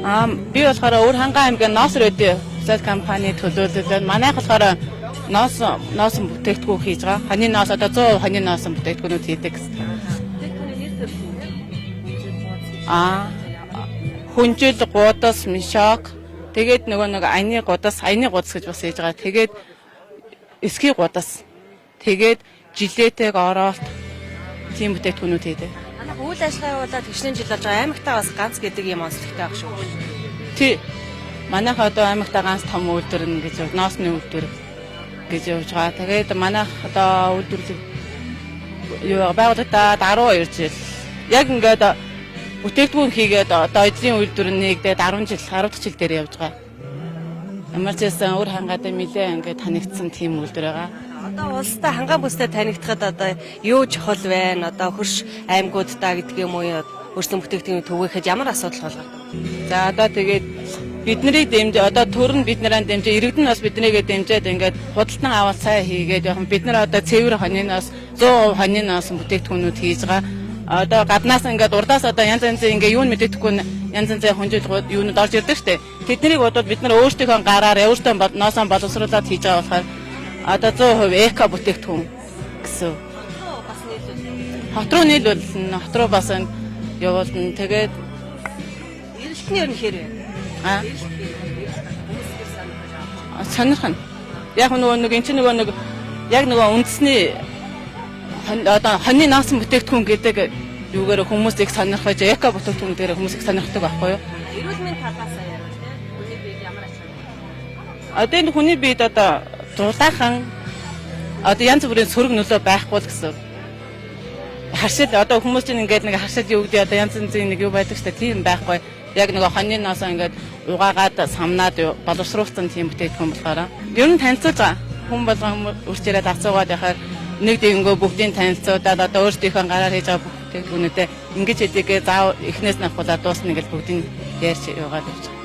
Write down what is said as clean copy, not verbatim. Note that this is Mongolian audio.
Би болохоор өөр ханган аймгийн Ноос Радио зэт компани төлөөлөлөд манайх болохоор ноос бүтээгдэхүүн хийж байгаа. Хоньны ноос одоо 100% хоньны ноос бүтээгдэхүүнүүд хийдэг. Хүнжил гудас мишок тэгээд нэг аяны гудас гэж бас хийж байгаа. Тэгээд эсхий гудас тэгээд жилетэг оролт тийм бүтээгдэхүүнүүд хийдэг. Манайх үйл ажиллагаа явуулаад төчнөөн жил болж байгаа аймагтаа бас ганц гэдэг юм онцлогтой байх шүү. Тий. Манайх одоо аймагтаа ганц том үйлдвэр гэж ноосны үйлдвэр гэж явж байгаа. Тэгээд манайх одоо үйлдвэрлэг байгууллагаа 12 жил. Яг ингээд бүтээгдэхүүн хийгээд одоо эзлийн үйлдвэр нэгдээд 10 дахь жил дээр явж байгаа. Ямар ч байсан өөр хангаадаа нэлээ ингээд танигдсан тийм үйлдвэр байгаа. Одоо улстай хангаан бүстэй танигдахад одоо юу чухал байна? Одоо хөрш аймагуудаа гэдэг юм уу? Өөрсдөө бүтээгдэхүүн түгээхэд ямар асуудал болов? За одоо тэгээд биднийг дэмжиж одоо төрн биднэрээ дэмжиж иргэдэн бас биднийгээ дэмжиж ингээд худалдан аваад сайн хийгээд яг бид нар одоо цэвэр хоньноос 100% хоньноос бүтээгдэхүүнүүд хийж байгаа. Одоо гаднаас ингээд урдаас одоо янз янзын ингээ юу мэдээхгүй янз янзын хонжууд юунууд орж ирдэг штэ. Тэднийг бодвол бид нар өөрсдийнхөө гараар өөртөө ноосоо боловсруулад хийж байгаа болохоор одоо 100% эко бүтээгдэхүүн гэсэн. Хот руу нийлүүлнэ. Хот руу бас явуулна. Тэгээд эрэлтний ер нь хэр вэ? Сонирхно. Яг нэг эн чинь нэг яг үндэсний одоо хоньны ноос бүтээгдэхүүн гэдэг юугаар хүмүүс их сонирхож эко бүтээгдэхүүн дээр хүмүүс их сонирхдаг байхгүй юу? Эрүүл мэндийн талаас нь ярил тийм. Хүний биед ямар ач холбогдол? Одоо энэ хүний биед одоо дулаахан одоо янз бүрийн сөрөг нөлөө байхгүй л гэсэн. Харшил одоо хүмүүс чинь ингээд нэг харшил юу гэдэг одоо янз янзын нэг юу байдаг ч тийм байхгүй. Яг нэг хоньны ноос ингээд угаагаад самнаад боловсруулсан тийм бүтээгдэхүүн болохоор ер нь танилцуулж байгаа. Хүн болгон үрчээрээ давцуугаад яхаар нэг дэнгөө бүгдийн танилцуудаад одоо өөрсдийнхөө гараар хийж байгаа бүтээгдэхүүнүүдэд ингэж хэдийгээ заав эхнээс нь авахулаа дуусна гэж бүгдийг ярьж яваад явж байгаа.